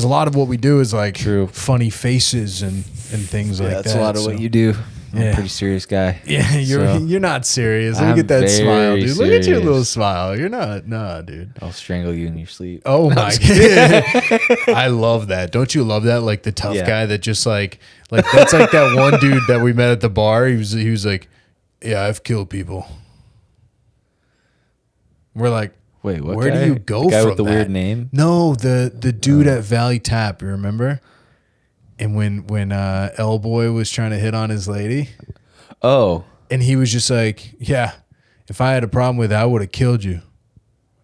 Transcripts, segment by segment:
a lot of what we do is like True. funny faces and things like that. That's a lot of what you do. I'm a pretty serious guy. Yeah, you're not serious. Look at that smile, dude. Look at your little smile. You're not, nah, dude. I'll strangle you in your sleep. Oh my god, I love that. Don't you love that? Like the tough guy that just like that's like that one dude that we met at the bar. He was like, yeah, I've killed people. We're like, wait, what? Where guy? do you go the guy from with the that? weird name? No, the dude at Valley Tap. You remember? And when L Boy was trying to hit on his lady, and he was just like, yeah, if I had a problem with it, I would have killed you.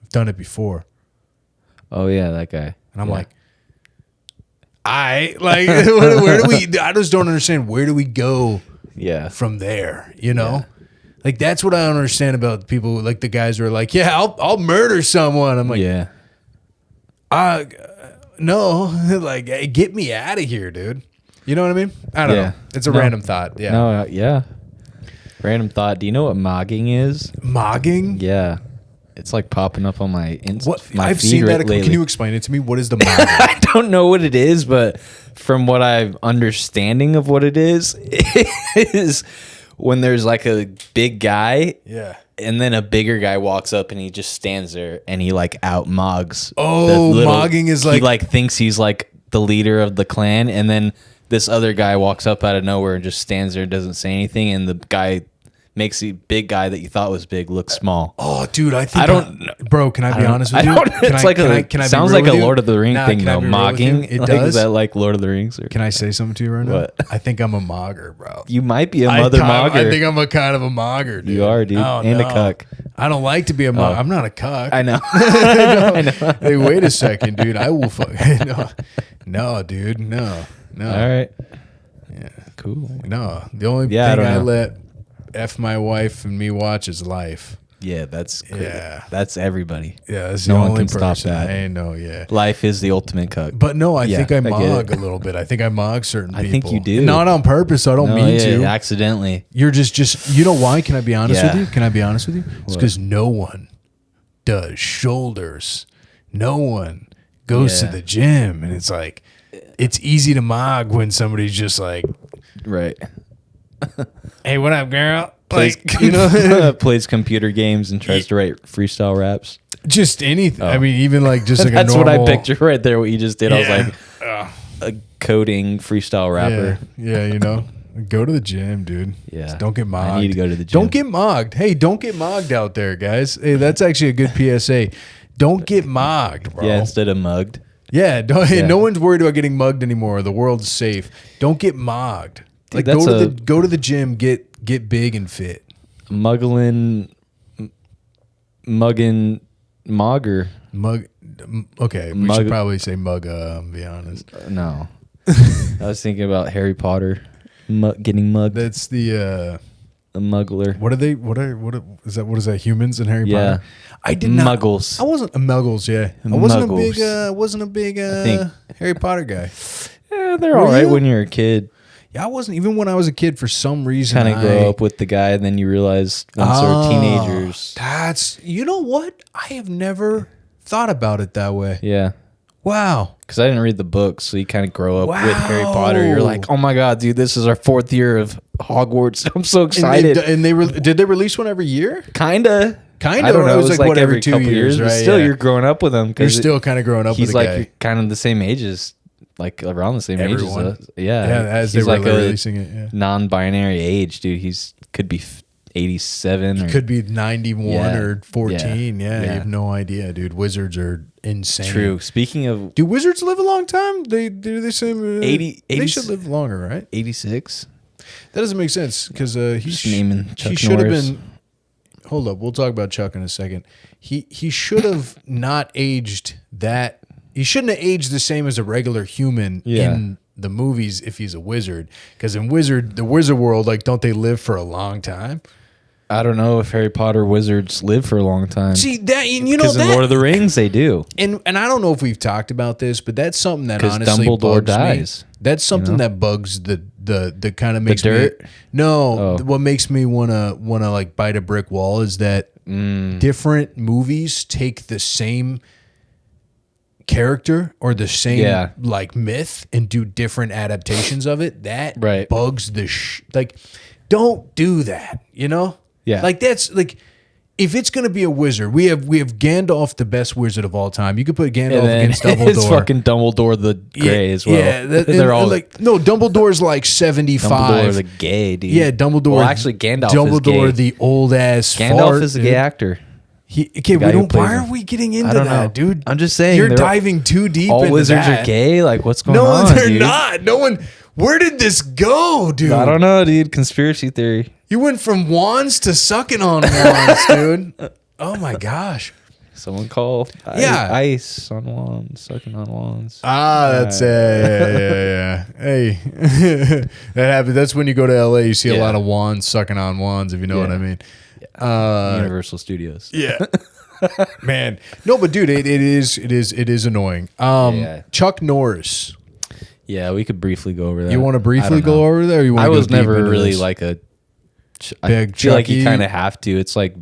I've done it before. Oh yeah, that guy. And I'm like, where do we? I just don't understand. Where do we go? Yeah. From there, you know. Like that's what I don't understand about people. Like the guys who are like, yeah, I'll murder someone. I'm like, yeah. No, like, hey, get me out of here, dude. You know what I mean? I don't know. It's a random thought. Yeah. No, yeah. Random thought. Do you know what mogging is? Mogging? Yeah. It's like popping up on my What? my I've feed seen that. lately. Can you explain it to me? What is the mogging? I don't know what it is, but from what I've understanding of what it is when there's like a big guy. Yeah. And then a bigger guy walks up and he just stands there and he like out mogs. Oh, mogging is like... He like thinks he's like the leader of the clan, and then this other guy walks up out of nowhere and just stands there and doesn't say anything, and the guy makes the big guy that you thought was big look small. Oh, dude, bro, can I be honest with you? Can I sounds like a Lord of the Rings thing though. Mogging. It like, does. Is that like Lord of the Rings? Or? Can I say something to you right now? What? I think I'm a mogger, bro. You might be a mother mogger. I think I'm a kind of a mogger, dude. You are, dude. And a cuck. I don't like to be a mogger. I'm not a cuck. I know. I know. Hey, wait a second, dude. I will fuck. No, dude. No. All right. Yeah. Cool. No. The only thing I let F my wife and me watch is Life. Yeah, that's great. Yeah. That's everybody. Yeah, that's no the one only can person. stop that. I know, yeah. Life is the ultimate cuck. But no, I think I get mog it. a little bit. I think I mog certain people. I think you do. Not on purpose. I don't mean to. Accidentally. You're just you know why? Can I be honest with you? Can I be honest with you? It's What? because no one does shoulders. No one goes to the gym. And it's like, it's easy to mog when somebody's just like, right. Hey, what up, girl? Plays, Like, you know, plays computer games and tries to write freestyle raps. just anything. I mean, even like just like That's a normal. what I picture right there. What you just did. Yeah. I was like, a coding freestyle rapper. Yeah, you know. Go to the gym, dude. Yeah. Just don't get mogged. I need to go to the gym. Don't get mogged. Hey, don't get mogged out there, guys. Hey, that's actually a good PSA. Don't get mogged, bro. Yeah, instead of mugged. Yeah, no one's worried about getting mugged anymore. The world's safe. Don't get mogged. Like Dude, go to the gym, get big and fit. Mugging, mogger. Mug. Okay, we should probably say mugga. Be honest. No, I was thinking about Harry Potter, getting mugged. That's the a muggler. What are they? What is that? What is that? Humans in Harry Potter? I did not. Muggles. I wasn't muggles. Yeah, I wasn't a big Harry Potter guy. Yeah, they're all right when you're a kid. Yeah, I wasn't. Even when I was a kid, for some reason, Kind of grow up with the guy, and then you realize once they're teenagers. That's, you know what? I have never thought about it that way. Yeah. Wow. Because I didn't read the books, so you kind of grow up with Harry Potter. You're like, oh my god, dude, this is our 4th year of Hogwarts. I'm so excited. Did they release one every year? Kinda. Kind of. I don't know. It was like every 2 couple years, right? but still, you're growing up with him. You're still kind of growing up with he's the like guy. kind of the same age as, like around the same age as us. Yeah. As he's they were like releasing it. Yeah. non-binary age, dude. Could be 87 or Could be 91 or 14. Yeah. You have no idea, dude. Wizards are insane. True. Speaking of, do wizards live a long time? They say 80. They should live longer, right? 86. That doesn't make sense because he should have been. Hold up, we'll talk about Chuck in a second. He should have not aged that. He shouldn't have aged the same as a regular human in the movies if he's a wizard. Because in the wizard world, like, don't they live for a long time? I don't know if Harry Potter wizards live for a long time. See that, and you know that, because in Lord of the Rings they do. And I don't know if we've talked about this, but that's something that honestly Dumbledore bugs dies. me. That's something that bugs the kind of makes the dirt? me. No, what makes me wanna like bite a brick wall is that different movies take the same character or the same like myth and do different adaptations of it, that bugs the like, don't do that, you know? Yeah. Like that's like, if it's gonna be a wizard, we have Gandalf, the best wizard of all time. You could put Gandalf against Dumbledore. It's fucking Dumbledore the Gray as well. Yeah, they're all like, no, Dumbledore's like 75. Dumbledore the gay dude. Yeah, Dumbledore. Well, actually, Gandalf is gay. The old ass. Gandalf fart, is a gay actor. Okay, we don't. Why are we getting into that, dude? I'm just saying you're diving too deep. All into wizards that. are gay. Like, what's going on? No, they're dude? not. No one. Where did this go, dude? I don't know, dude. Conspiracy theory. You went from wands to sucking on wands, dude. Oh my gosh. Someone call ice on wands, sucking on wands. That's yeah. Hey, that happens. That's when you go to LA. You see a lot of wands sucking on wands, if you know what I mean. Universal Studios. Yeah. Man, no, but dude, it is annoying. Chuck Norris. Yeah, we could briefly go over that. You want to briefly go over there? Or you want I was never really like a big. I feel like you kind of have to. It's like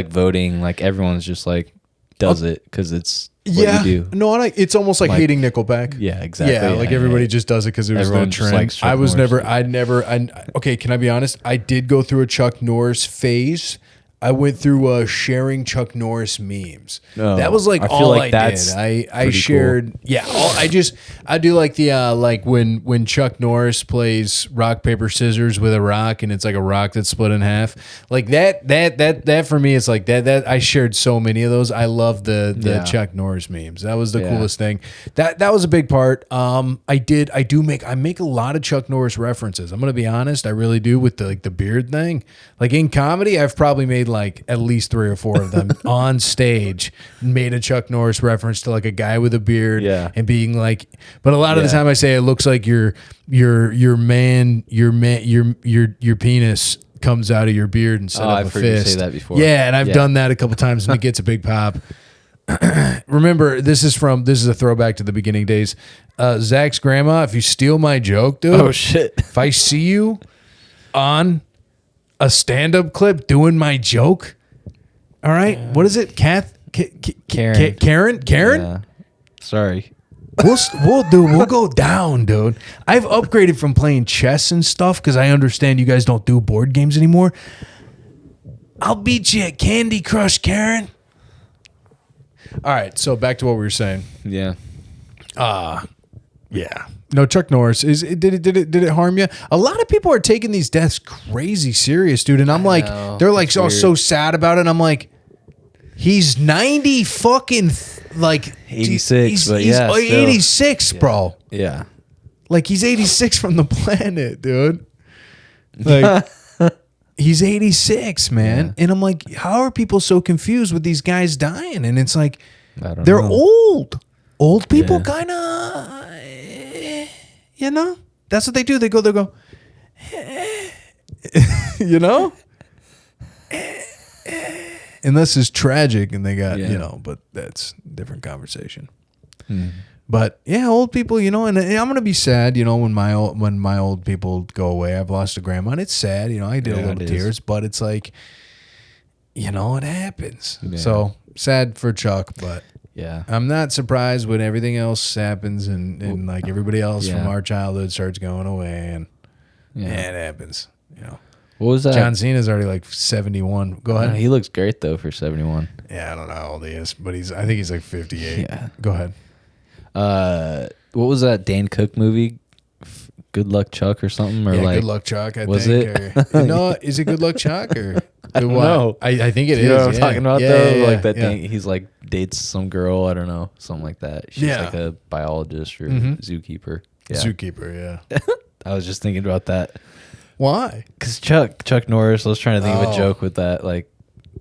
voting. Like everyone's just like does it because it's what you do. No, it's almost like hating Nickelback. Yeah, exactly. Yeah, like everybody just does it because it was the trend. I was never. Okay, can I be honest? I did go through a Chuck Norris phase. I went through sharing Chuck Norris memes. That was like all I did. I shared. Cool. Yeah, I do like the like when Chuck Norris plays rock paper scissors with a rock and it's like a rock that's split in half. Like that for me, it's like that I shared so many of those. I love the Chuck Norris memes. That was the coolest thing. That was a big part. I make a lot of Chuck Norris references. I'm gonna be honest, I really do with the beard thing. Like in comedy, I've probably made like at least 3 or 4 of them on stage, made a Chuck Norris reference to like a guy with a beard and being like, but a lot of the time I say it looks like your penis comes out of your beard instead of a fist. I've heard you say that before. Yeah, and I've done that a couple times and it gets a big pop. Remember, this is a throwback to the beginning days. Zach's grandma, if you steal my joke, dude. Oh shit. If I see you on a stand-up clip doing my joke, all right. What is it, Karen? Karen? Yeah. Sorry. We'll go down, dude. I've upgraded from playing chess and stuff because I understand you guys don't do board games anymore. I'll beat you at Candy Crush, Karen. All right, so back to what we were saying. Yeah. Yeah. No, Chuck Norris did it harm you? A lot of people are taking these deaths crazy serious, dude. And I'm like, they're like so sad about it. And I'm like, he's 90 fucking like 86, he's 86, bro. Yeah. Like he's 86 from the planet, dude. Like he's 86, man. Yeah. And I'm like, how are people so confused with these guys dying? And it's like, they're old. Old people kind of, you know, that's what they do. They go, you know, unless it's tragic and they got, you know, but that's a different conversation. But yeah, old people, you know, and I'm going to be sad, you know, when my old people go away. I've lost a grandma and it's sad, you know, I did a little tears, but it's like, you know, it happens. Yeah. So sad for Chuck, but yeah, I'm not surprised when everything else happens and like everybody else from our childhood starts going away and it happens, you know. What was that? John Cena's already like 71. Go ahead. He looks great though for 71. Yeah, I don't know how old he is, but I think he's like 58. Yeah. Go ahead. What was that Dan Cook movie? Good Luck Chuck or something? Or like Good Luck Chuck, I was think. It? Or, no, is it Good Luck Chuck or I don't know. I think it is. You know what I'm talking about though? Yeah, like that thing he's like dates some girl, I don't know, something like that. She's like a biologist or zookeeper. Yeah. Zookeeper, yeah. I was just thinking about that. Why? Because Chuck Norris, I was trying to think of a joke with that, like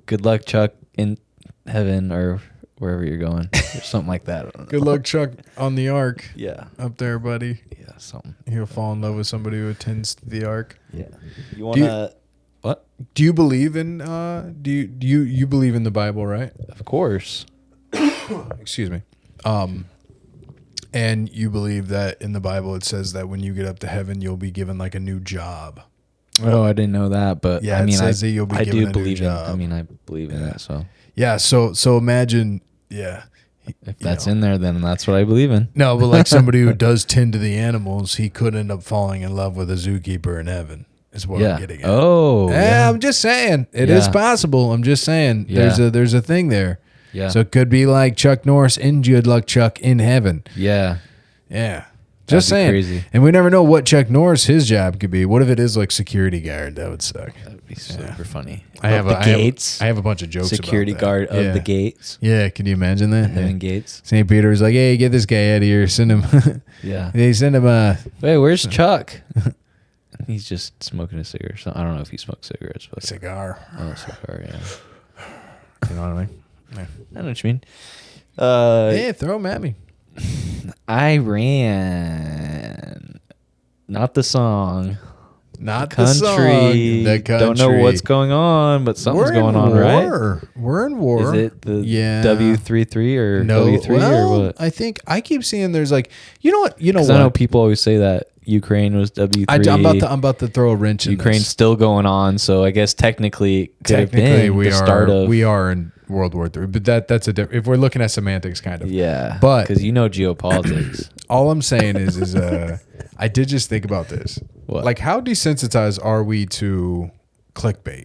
good luck Chuck in heaven or wherever you're going or something like that. Good luck Chuck on the ark. Yeah. Up there, buddy. Yeah, something. He'll fall in love with somebody who attends the ark. Yeah. You want to... What? Do you believe in do you believe in the Bible, right? Of course. Excuse me. And you believe that in the Bible it says that when you get up to heaven you'll be given like a new job. Oh, I didn't know that, but yeah, I mean, I do believe in it, so. Yeah, so imagine, If that's in there, then that's what I believe in. No, but like somebody who does tend to the animals, he could end up falling in love with a zookeeper in heaven. Is what I'm getting at. Oh, yeah. I'm just saying it is possible. I'm just saying there's a thing there. Yeah. So it could be like Chuck Norris in Good Luck Chuck in heaven. Yeah. Yeah. Just saying. Crazy. And we never know what Chuck Norris his job could be. What if it is like security guard? That would suck. That would be super funny. I have gates. I have a bunch of jokes. Security about that. guard of the gates. Yeah. Can you imagine that? Having gates. St. Peter was like, "Hey, get this guy out of here. Send him." Yeah. They send him. Wait, where's Chuck? He's just smoking a cigarette. I don't know if he smokes cigarettes, but cigar. Oh, cigar. Yeah. You know what I mean? Yeah. I know what you mean. Yeah, throw him at me. I ran. Not the song. Not the the country. song. The country. Don't know what's going on, but something's going on, right? We're in war. Is it the W33 or no, W3 well, or what? I think I keep seeing there's like, you know what? You know what? I know people always say that Ukraine was W3. I'm about to throw a wrench in Ukraine's this. still going on, so I guess technically it could have been we the start of we are in World War III, but that's a different. If we're looking at semantics, kind of. Yeah, but because you know geopolitics. All I'm saying is I did just think about this. What? Like, how desensitized are we to clickbait?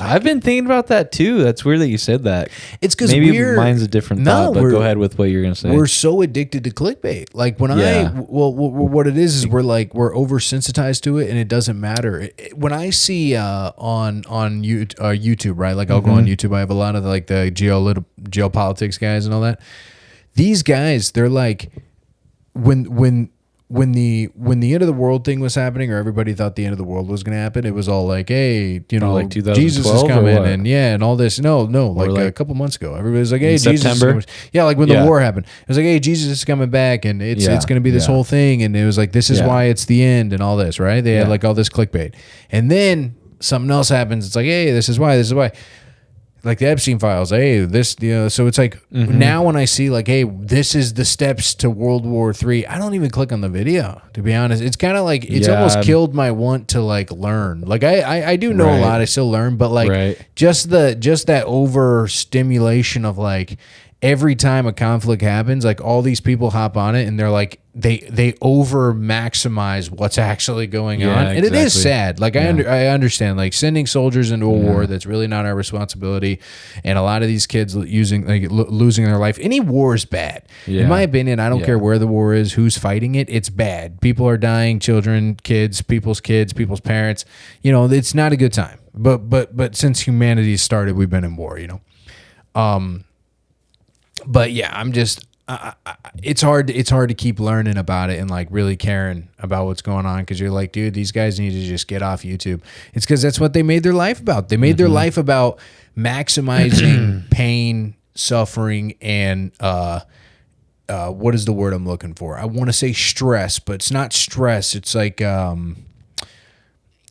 I've been thinking about that too. That's weird that you said that. It's because maybe mine's a different thought, but go ahead with what you're gonna say. We're so addicted to clickbait. Like what it is we're oversensitized to it, and it doesn't matter. When I see on YouTube, right? Like I'll go on YouTube. I have a lot of like the geopolitics guys and all that. These guys, they're like when the end of the world thing was happening, or everybody thought the end of the world was going to happen, it was all like, hey, like Jesus is coming, and all this. No, like a couple months ago, everybody was like, hey, Jesus is coming. Yeah, like when the war happened, it was like, hey, Jesus is coming back, and it's going to be this whole thing, and it was like, this is why it's the end, and all this, right? They had like all this clickbait, and then something else happens. It's like, hey, this is why. Like the Epstein files, hey, this, so it's like now when I see like, hey, this is the steps to World War III, I don't even click on the video, to be honest. It's kind of like, it's almost killed my want to like learn. Like I do know a lot, I still learn, but like just that overstimulation of like, every time a conflict happens, like all these people hop on it and they're like, they over maximize what's actually going on. And it is sad. Like I understand like sending soldiers into a war that's really not our responsibility. And a lot of these kids losing their life. Any war is bad. In my opinion, I don't care where the war is, who's fighting it. It's bad. People are dying, children, kids, people's parents. It's not a good time. But since humanity started, we've been in war, But yeah, I'm just. It's hard to keep learning about it and like really caring about what's going on, because you're like, dude, these guys need to just get off YouTube. It's because that's what they made their life about. They made their life about maximizing pain, suffering, and what is the word I'm looking for? I want to say stress, but it's not stress. It's like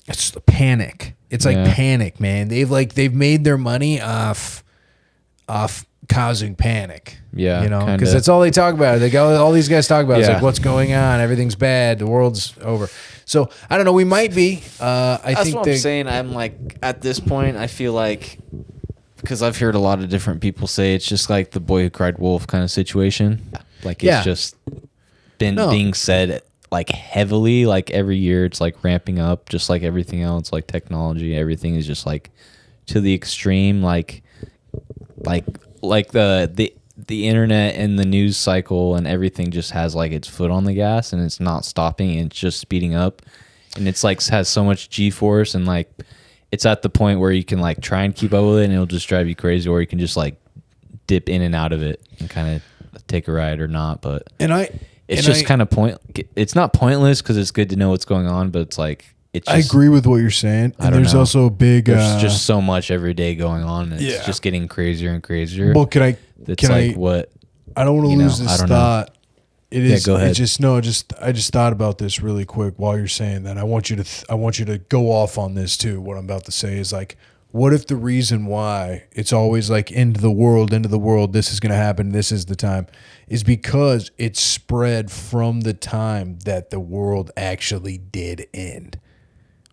it's panic. It's like panic, man. They've made their money off causing panic. Because that's all they talk about. All these guys talk about is like what's going on, everything's bad, the world's over. So I don't know, we might be. That's what I'm saying. I'm like, at this point, I feel like, because I've heard a lot of different people say it's just like the boy who cried wolf kind of situation. Like it's just been being said like heavily, like every year it's like ramping up, just like everything else, like technology, everything is just like to the extreme, like the internet and the news cycle and everything just has like its foot on the gas, and it's not stopping, and it's just speeding up, and it's like has so much G-force, and like it's at the point where you can like try and keep up with it and it'll just drive you crazy, or you can just like dip in and out of it and kind of take a ride or not. But it's just kind of it's not pointless because it's good to know what's going on, but it's like I agree with what you're saying. And there's also a big there's just so much every day going on, and it's just getting crazier and crazier. Well, I don't want to lose this thought. It is. Go ahead. I just thought about this really quick while you're saying that. I want you to go off on this too. What I'm about to say is like, what if the reason why it's always like end of the world, this is going to happen, this is the time, is because it's spread from the time that the world actually did end.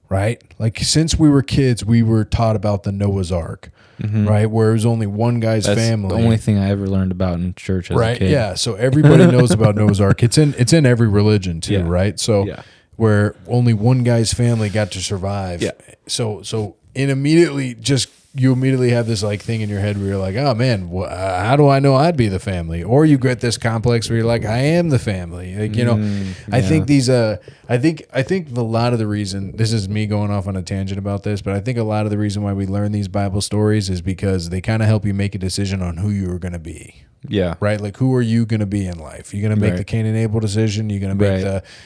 right? Like since we were kids, we were taught about the Noah's Ark, right? Where it was only one guy's family. The only thing I ever learned about in church as a kid. Yeah. So everybody knows about Noah's Ark. It's in every religion too, right? So where only one guy's family got to survive. Yeah. So you immediately have this like thing in your head where you're like, oh man, how do I know I'd be the family? Or you get this complex where you're like, I am the family. Like, I think I think a lot of the reason, this is me going off on a tangent about this, but I think a lot of the reason why we learn these Bible stories is because they kind of help you make a decision on who you are going to be. Yeah. Right. Like, who are you going to be in life? You're going to make the Cain and Abel decision. You're going to make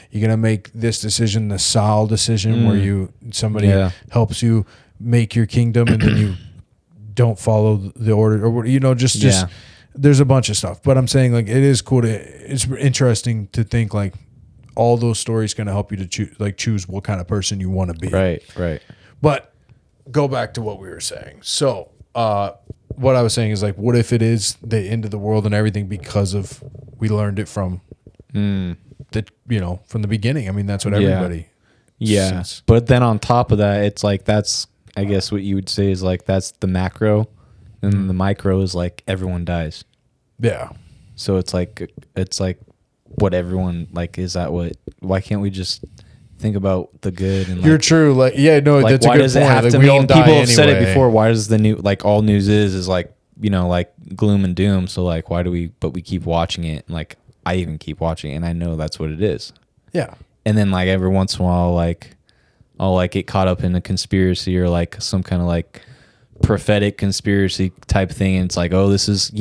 you're going to make this decision, the Saul decision, where somebody helps you make your kingdom, and then you don't follow the order, or just there's a bunch of stuff. But I'm saying, like, it is cool it's interesting to think like all those stories going to help you to choose what kind of person you want to be. Right. But go back to what we were saying. So, what I was saying is, like, what if it is the end of the world and everything because of we learned it from from the beginning. I mean, that's what everybody. Yeah. Says. But then on top of that, it's like that's, I guess what you would say is like that's the macro, and the micro is like everyone dies. Yeah. So it's like what everyone like is that what? Why can't we just think about the good? And you're true. Like, yeah, no, like, that's a good point. Why does it have to mean? People have said it before. Why does the new like all news is like like gloom and doom? So like why do we? But we keep watching it. And like I even keep watching it, and I know that's what it is. Yeah. And then like every once in a while, like I'll like get caught up in a conspiracy or like some kind of like prophetic conspiracy type thing, and it's like, oh, this is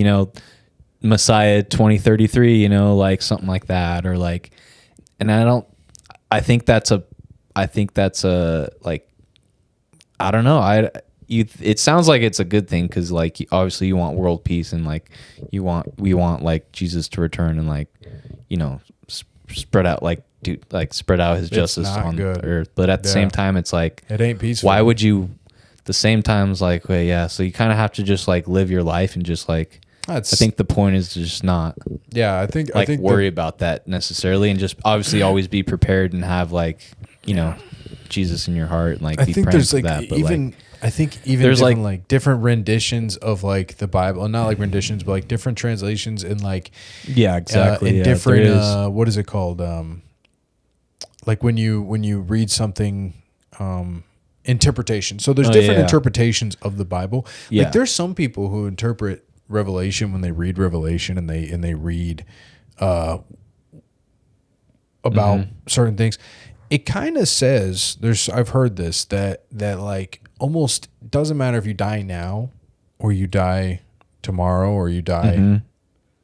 Messiah 2033, like something like that, or like, and I think that's a like, I don't know, it sounds like it's a good thing because like obviously you want world peace, and like we want like Jesus to return and like spread out spread out his justice on the earth. But at the same time, it's like it ain't peaceful. Why would you? The same time is like, well, yeah. So you kind of have to just like live your life and just like. I think the point is to just not. Yeah, I think worry about that necessarily, and just obviously always be prepared and have like Jesus in your heart, and like I be think praying there's for like that. But even. I think even there's like different renditions of like the Bible, not like renditions, but like different translations and like exactly in different what is it called? Like when you read something, interpretation. So there's different interpretations of the Bible. Yeah. Like there's some people who interpret Revelation when they read Revelation and they read about certain things. It kind of says I've heard this that like almost doesn't matter if you die now or you die tomorrow or you die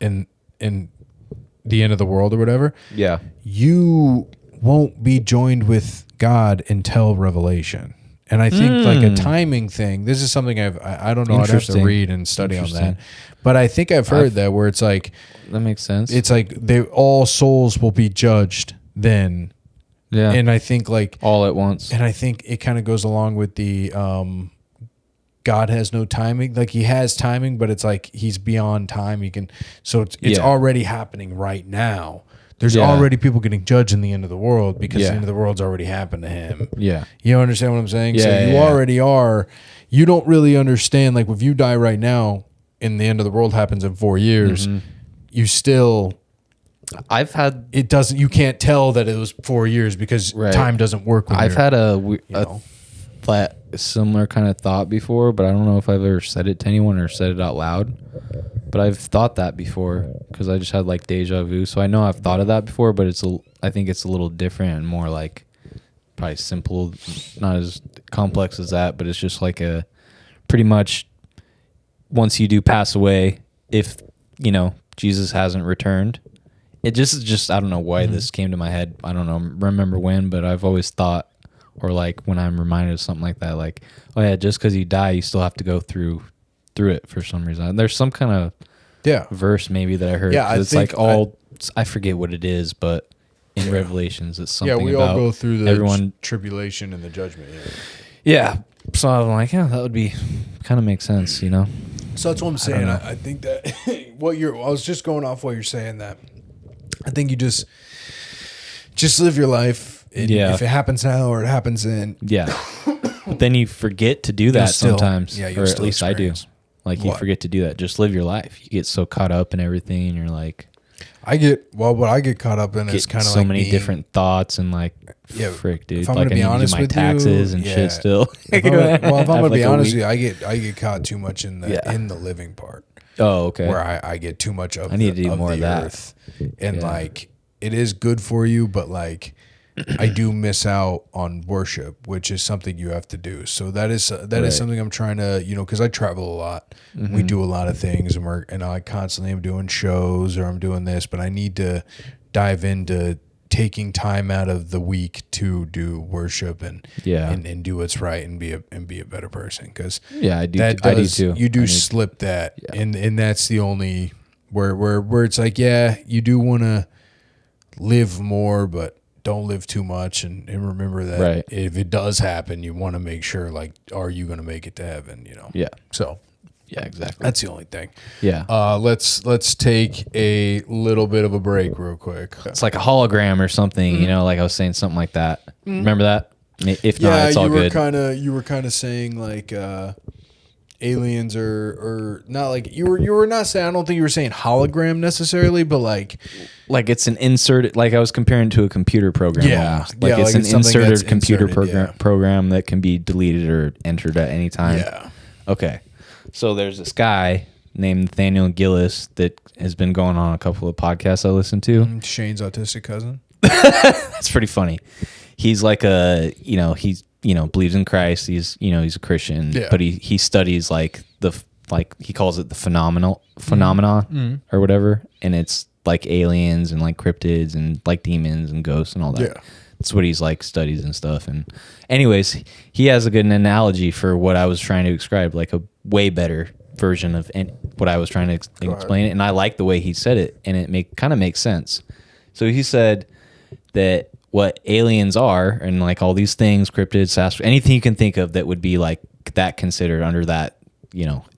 in the end of the world or whatever. Yeah. You won't be joined with God until Revelation. And I think like a timing thing, this is something I don't know, I'd have to read and study on that. But I think I've heard that where it's like that makes sense. It's like all souls will be judged then. Yeah. And I think like all at once. And I think it kind of goes along with the God has no timing. Like he has timing, but it's like he's beyond time. He can it's already happening right now. There's already people getting judged in the end of the world because the end of the world's already happened to him. Yeah. You understand what I'm saying? So you already are. You don't really understand, like if you die right now and the end of the world happens in 4 years, you still you can't tell that it was 4 years because time doesn't work. I've had a similar kind of thought before, but I don't know if I've ever said it to anyone or said it out loud. But I've thought that before because I just had like deja vu. So I know I've thought of that before, but I think it's a little different and more like probably simple, not as complex as that. But it's just like a pretty much once you do pass away, if Jesus hasn't returned. It just I don't know why this came to my head. I don't know, remember when, but I've always thought, or like when I'm reminded of something like that, like, oh yeah, just because you die, you still have to go through it for some reason. There's some kind of verse maybe that I heard. Yeah, it's like I forget what it is, but in Revelations, it's something. Yeah, we all go through the tribulation and the judgment. Yeah. So I'm like, yeah, that would be kind of makes sense, So that's what I'm saying. I think that I was just going off what you're saying that. I think you just live your life if it happens now or it happens in. Yeah. But then you forget to do that sometimes. Yeah, or at least experience. I do. Like you forget to do that. Just live your life. You get so caught up in everything, and you're like, what I get caught up in is kind of so many different thoughts and like, frick, dude. If I'm gonna be honest with taxes and shit still. If I'm gonna be honest with you, I get caught too much in the living part. Oh, okay. Where I get too much of. I need to do more of that. Earth, and like it is good for you, but like. I do miss out on worship, which is something you have to do. So that is something I'm trying to, because I travel a lot. We do a lot of things, and I constantly am doing shows or I'm doing this, but I need to dive into taking time out of the week to do worship and do what's right and be a better person. Because I do too. You do slip that, and that's the only where it's like you do want to live more, but don't live too much, and remember that if it does happen, you want to make sure, like, are you going to make it to heaven? Yeah. So, exactly. That's the only thing. Yeah. Let's take a little bit of a break, real quick. It's like a hologram or something, like I was saying something like that. Remember that? If not, it's all good. You were kind of saying like aliens or not, like you were not saying. I don't think you were saying hologram necessarily, but like it's an insert. Like I was comparing to a computer program. Almost. Like it's an inserted computer program that can be deleted or entered at any time. Yeah. Okay. So there's this guy named Nathaniel Gillis that has been going on a couple of podcasts I listen to. Shane's autistic cousin. That's pretty funny. He's like he's believes in Christ. He's he's a Christian, but he studies like he calls it the phenomena or whatever, and it's like aliens and like cryptids and like demons and ghosts and all that. Yeah. That's what he's like studies and stuff. And anyways, he has a good analogy for what I was trying to describe, like a way better version of what I was trying to explain it. And I like the way he said it, and it kind of makes sense. So he said that what aliens are, and like all these things, cryptids, Sasquatch, anything you can think of that would be like that considered under that,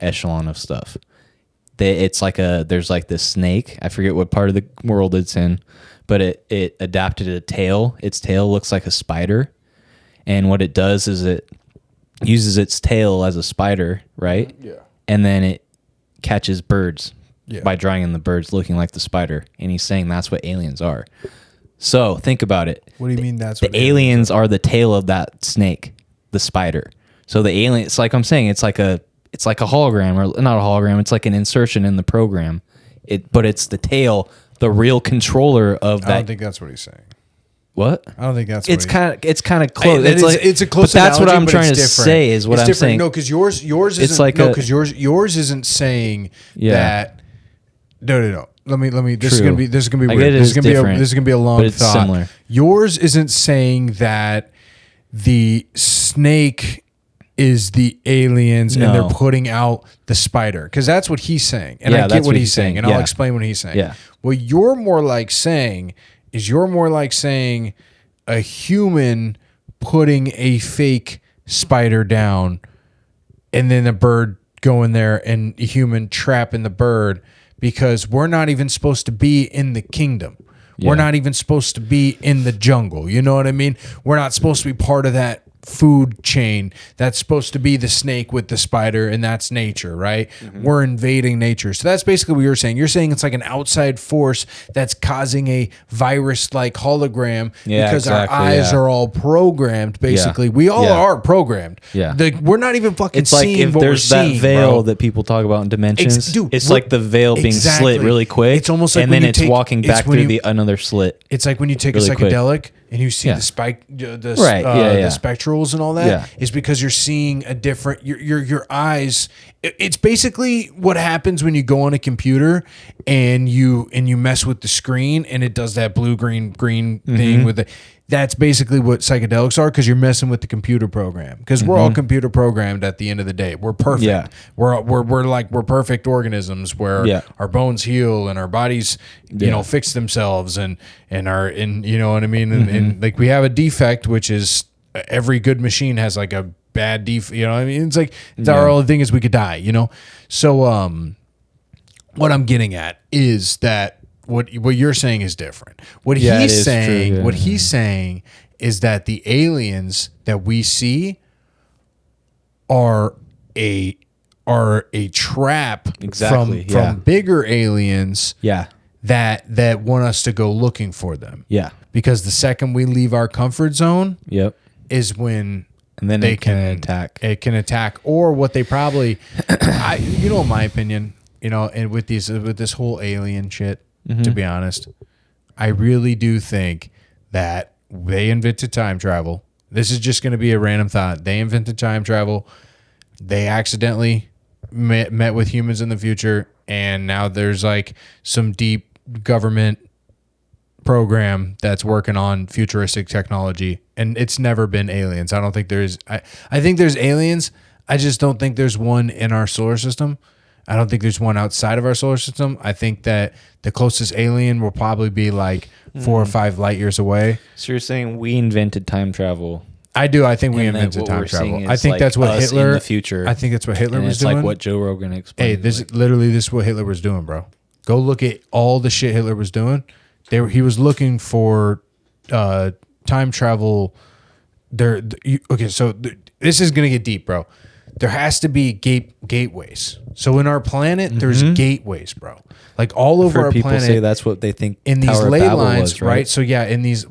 echelon of stuff. It's like there's like this snake. I forget what part of the world it's in, but it adapted a tail. Its tail looks like a spider. And what it does is it uses its tail as a spider, right? Yeah. And then it catches birds by drawing in the birds looking like the spider. And he's saying that's what aliens are. So think about it. What do you mean that's what the aliens are? The tail of that snake, the spider. So the alien, it's like I'm saying, it's like a hologram, or not a hologram. It's like an insertion in the program. But it's the tail, the real controller of that. I don't think that's what he's saying. What? I don't think that's. It's kind of close. It's a close. But that's what I'm trying to say. Is what I'm saying. No, because yours isn't. It's like yours isn't saying that. No. Let me. This is gonna be weird. This is gonna be a long thought. Similar. Yours isn't saying that the snake is the aliens and they're putting out the spider, because that's what he's saying, and I get what he's saying, and I'll explain what he's saying. Yeah. What you're more like saying is a human putting a fake spider down, and then a bird going there and a human trapping the bird. Because we're not even supposed to be in the kingdom. Yeah. We're not even supposed to be in the jungle. You know what I mean? We're not supposed to be part of that food chain that's supposed to be the snake with the spider, and that's nature, right? Mm-hmm. We're invading nature. So that's basically what you're saying. You're saying it's like an outside force that's causing a virus-like hologram because our eyes are all programmed, basically. We all are programmed. Yeah. We're not even fucking seeing if what there's we're that seeing, veil that people talk about in Dimensions. It's like the veil being slit really quick. It's almost like and then it's walking back through another slit. It's like when you take a psychedelic and you see the spectrals and all that, is because you're seeing a different your eyes. It's basically what happens when you go on a computer and you mess with the screen and it does that blue green thing with the. That's basically what psychedelics are, because you're messing with the computer program. Because we're all computer programmed at the end of the day. We're perfect. Yeah. We're perfect organisms where our bones heal and our bodies, fix themselves and you know what I mean? And like we have a defect, which is every good machine has like a bad defect. You know what I mean? It's like our only thing is we could die. So what I'm getting at is that what you're saying is different. What Yeah, it he's is true, saying, yeah. what he's saying is that the aliens that we see are a trap Exactly, from yeah. bigger aliens Yeah. that want us to go looking for them. Yeah. Because the second we leave our comfort zone Yep. is when And then they it can attack. It can attack, or what they probably, in my opinion, and with this whole alien shit, Mm-hmm. to be honest, I really do think that they invented time travel. This is just going to be a random thought. They invented time travel. They accidentally met with humans in the future, and now there's like some deep government program that's working on futuristic technology, and it's never been aliens. I don't think there's I think there's aliens. I just don't think there's one in our solar system. I don't think there's one outside of our solar system. I think that the closest alien will probably be like 4 or 5 light years away. So you're saying we invented time travel? I do. I think we And invented what time we're seeing travel. I is, think like, that's what us Hitler in the future. I think that's what Hitler And was it's doing. like what Joe Rogan explained. Hey, this is what Hitler was doing, bro. Go look at all the shit Hitler was doing. He was looking for time travel. This is gonna get deep, bro. There has to be gateways. So in our planet, there's gateways, bro. Like all over our people planet. say that's what they think In these Tower of ley Babel lines, was, right? So yeah, in these,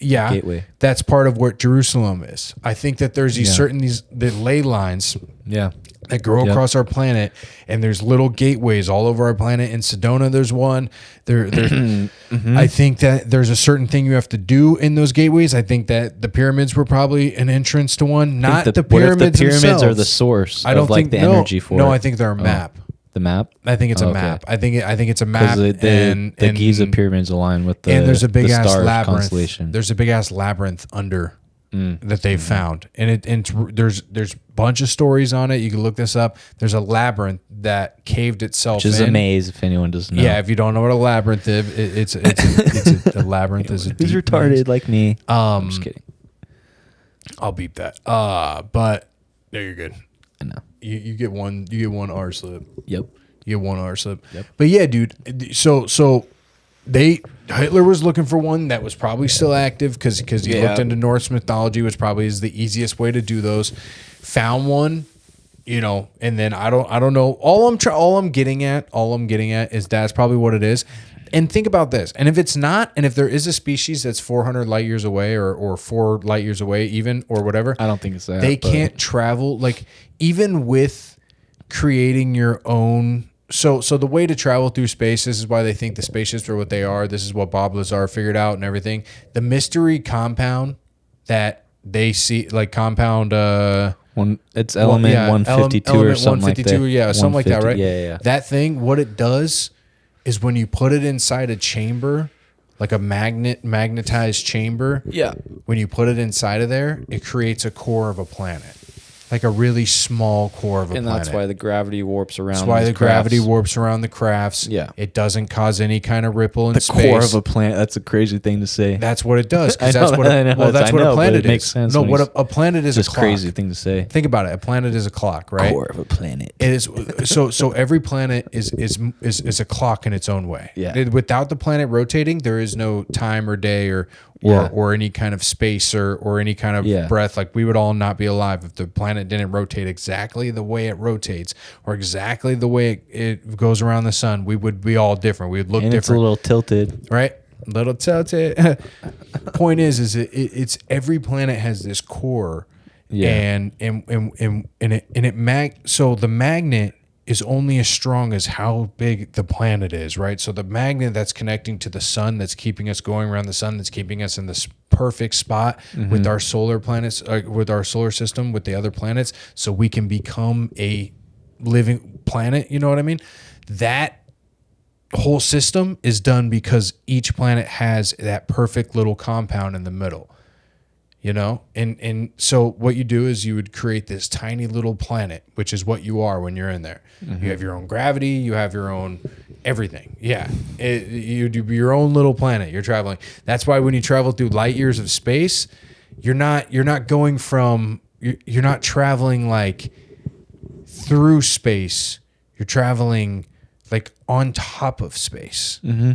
Gateway. that's part of what Jerusalem is. I think that there's the ley lines Yeah. that go across our planet, and there's little gateways all over our planet. In Sedona, there's one. I think that there's a certain thing you have to do in those gateways. I think that the pyramids were probably an entrance to one. Not the pyramids. What if the pyramids themselves are the source? I don't of, like, think the energy for. No, it? I think they're a map. The map. I think it's a Okay. map. I think it's a map. Because and the Giza pyramids align with the and there's a big the ass star labyrinth. constellation. There's a big ass labyrinth under that they found, and there's a bunch of stories on it. You can look this up. There's a labyrinth that caved itself, Which is in. a maze, if anyone doesn't know. Yeah, if you don't know what a labyrinth is, it's a labyrinth is a Who's deep retarded maze. like me? I'm just kidding. I'll beep that. But there you're good. I know. You get one. You get one R slip. Yep. You get one R slip. Yep. But yeah, dude. So Hitler was looking for one that was probably still active because he looked into Norse mythology, which probably is the easiest way to do those. Found one, and then I don't know. All I'm getting at is that's probably what it is. And think about this. And if it's not, and if there is a species that's 400 light years away or 4 light years away even or whatever, I don't think it's that. they can't travel, like, even with creating your own. So the way to travel through space, this is why they think the spaceships are what they are. This is what Bob Lazar figured out and everything. The mystery compound that they see, like compound, it's element 152 or something like that. Yeah, something like that, right? Yeah. That thing, what it does is when you put it inside a chamber, like a magnetized chamber. Yeah. When you put it inside of there, it creates a core of a planet. Like a really small core of a planet. And that's why the gravity warps around. That's why the gravity warps around the crafts. Yeah. It doesn't cause any kind of ripple in the space. core of a planet. That's a crazy thing to say. That's what it does. Because I that's know what that, I know, that's I what know, a but planet it makes is. sense No, when what he's- a planet is a Just clock. crazy thing to say. Think about it. A planet is a clock, right? Core of a planet. It is so every planet is a clock in its own way. Yeah. Without the planet rotating, there is no time or day or any kind of space or any kind of breath. Like, we would all not be alive if the planet didn't rotate exactly the way it rotates or exactly the way it goes around the sun. We would be all different. We would look And different. it's a little tilted. Right? Little tilted. Point is it's every planet has this core. Yeah. So the magnet is only as strong as how big the planet is, right? So the magnet that's connecting to the sun, that's keeping us going around the sun, that's keeping us in this perfect spot with our solar planets, with our solar system, with the other planets, so we can become a living planet. You know what I mean? That whole system is done because each planet has that perfect little compound in the middle. And so what you do is you would create this tiny little planet, which is what you are when you're in there. You have your own gravity, you have your own everything. Yeah. You do your own little planet. You're traveling. That's why when you travel through light years of space, you're not traveling like through space. You're traveling like on top of space. Mm-hmm.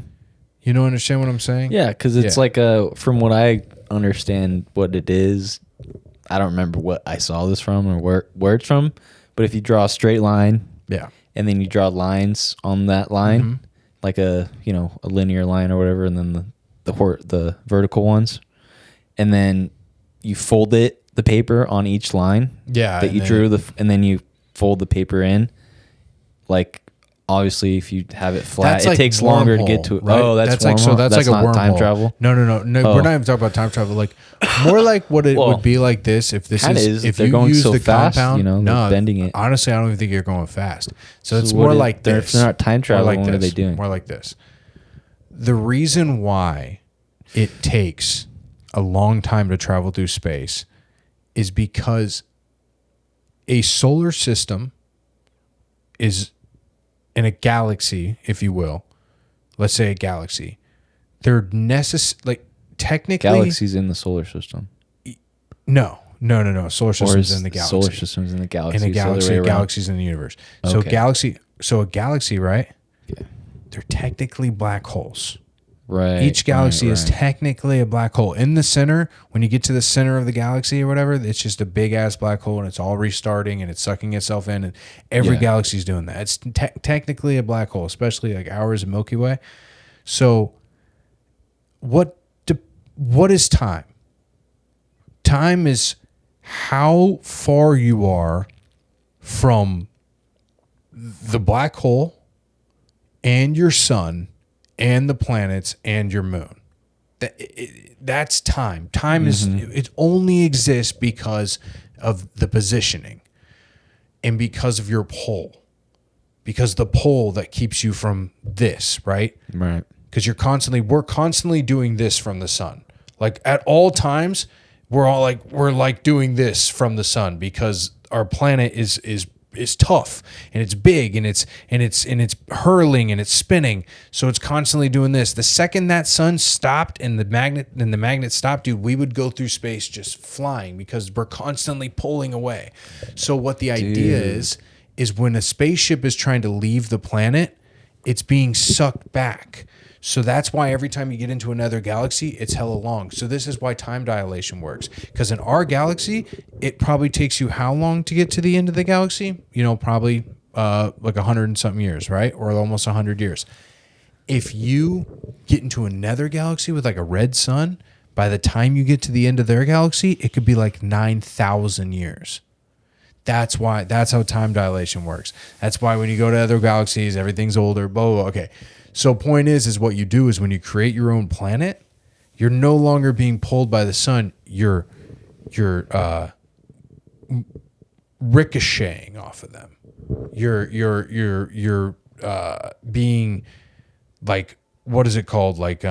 You don't understand what I'm saying? Yeah, because it's like from what I understand what it is, I don't remember what I saw this from or where it's from, but if you draw a straight line, and then you draw lines on that line, like a linear line or whatever, and then the vertical ones, and then you fold the paper on each line that you drew, and then you fold the paper in, like. Obviously, if you have it flat, it takes longer to get to it. Right? Oh, that's like so. That's like a not wormhole. Time travel. No. We're not even talking about time travel. Like more like what it would be like this if this is if they're you going use so the fast, compound. they're bending it. Honestly, I don't even think you're going fast. So it's more like this. If they're not time traveling, what are they doing? More like this. The reason why it takes a long time to travel through space is because a solar system is in a galaxy, if you will. Let's say a galaxy. They're technically Galaxies in the solar system. No. Solar system's in the galaxy. Solar system's in the galaxy. In a galaxy, galaxies in the universe. Okay. So a galaxy, right? Yeah. They're technically black holes. Right. Each galaxy is technically a black hole. In the center, when you get to the center of the galaxy or whatever, it's just a big ass black hole and it's all restarting and it's sucking itself in. And every galaxy is doing that. It's technically a black hole, especially like ours in Milky Way. So what is time? Time is how far you are from the black hole and your sun and the planets and your moon. That's time. Time is, it only exists because of the positioning and because of your pole. Because the pole that keeps you from this, right? Right. Because we're constantly doing this from the sun. Like at all times, we're like doing this from the sun because our planet is tough and it's big and it's hurling and it's spinning, so it's constantly doing this. The second that sun stopped and the magnet stopped, dude, we would go through space just flying because we're constantly pulling away. So what the idea is when a spaceship is trying to leave the planet, it's being sucked back. So that's why every time you get into another galaxy, it's hella long. So this is why time dilation works. Because in our galaxy, it probably takes you how long to get to the end of the galaxy? Probably like 100 and something years, right? Or almost 100 years. If you get into another galaxy with like a red sun, by the time you get to the end of their galaxy, it could be like 9,000 years. That's how time dilation works. That's why when you go to other galaxies, everything's older, blah, blah, blah. Okay. So point is what you do is when you create your own planet, you're no longer being pulled by the sun. You're ricocheting off of them. You're being like, what is it called? Like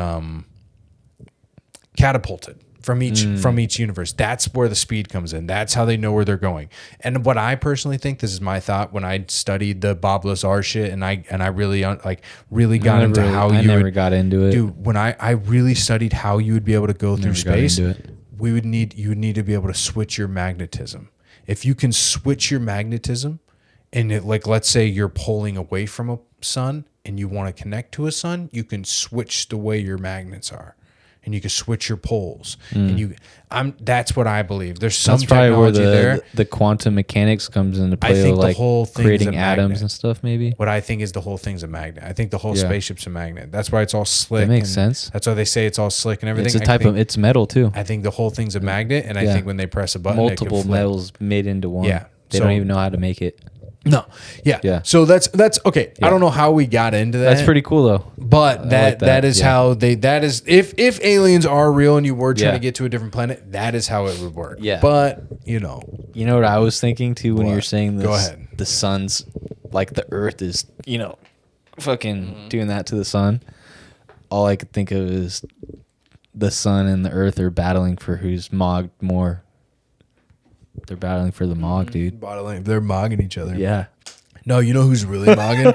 catapulted from each universe. That's where the speed comes in. That's how they know where they're going. And what I personally think, this is my thought when I studied the Bob Lazar shit, and I really got into how you never got into it. Dude, when I really studied how you would be able to go through space, you would need to be able to switch your magnetism. If you can switch your magnetism, and let's say you're pulling away from a sun and you want to connect to a sun, you can switch the way your magnets are. And you can switch your poles, and that's what I believe. There's some technology there. The quantum mechanics comes into play. I think like the whole thing creating atoms and stuff. Maybe what I think is the whole thing's a magnet. I think the whole spaceship's a magnet. That's why it's all slick. That makes sense. That's why they say it's all slick and everything. It's metal too. I think the whole thing's a magnet, and I think when they press a button, multiple it can flip. metals made into one. Yeah, they don't even know how to make it. No. Yeah. So that's okay. Yeah. I don't know how we got into that. That's pretty cool though. But that is how that is if aliens are real and you were trying to get to a different planet, that is how it would work. Yeah. But you know what I was thinking too when you were saying this. Go ahead. The sun's like the Earth is, fucking doing that to the sun. All I could think of is the sun and the Earth are battling for who's mogged more. They're battling for the mog, dude. They're mogging each other. Yeah. No, you know who's really mogging?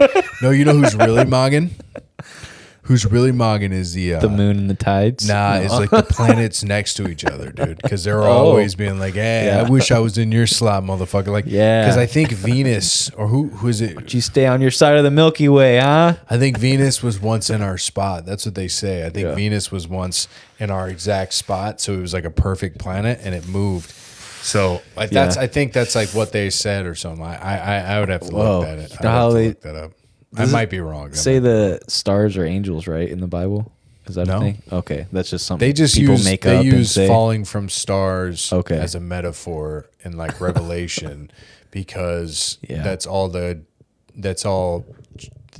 Who's Who's really mogging is the moon and the tides. Nah, No. it's like the planets next to each other, dude. Because they're always being like, "Hey, Yeah. I wish I was in your slot, motherfucker." Like, Yeah. Because I think Venus or who is it? Would you stay on your side of the Milky Way, huh? I think Venus was once in our spot. That's what they say. I think Yeah. Venus was once in our exact spot, so it was like a perfect planet, and it moved. So like Yeah. I think that's like what they said or something. I would have to Whoa. look at it. You know how they look that up. I might be wrong. Say the stars are angels, right, in the Bible? Is that No. a thing? Okay, that's just something They just people use make they up and use say. falling from stars Okay. as a metaphor in like Revelation because Yeah. that's all.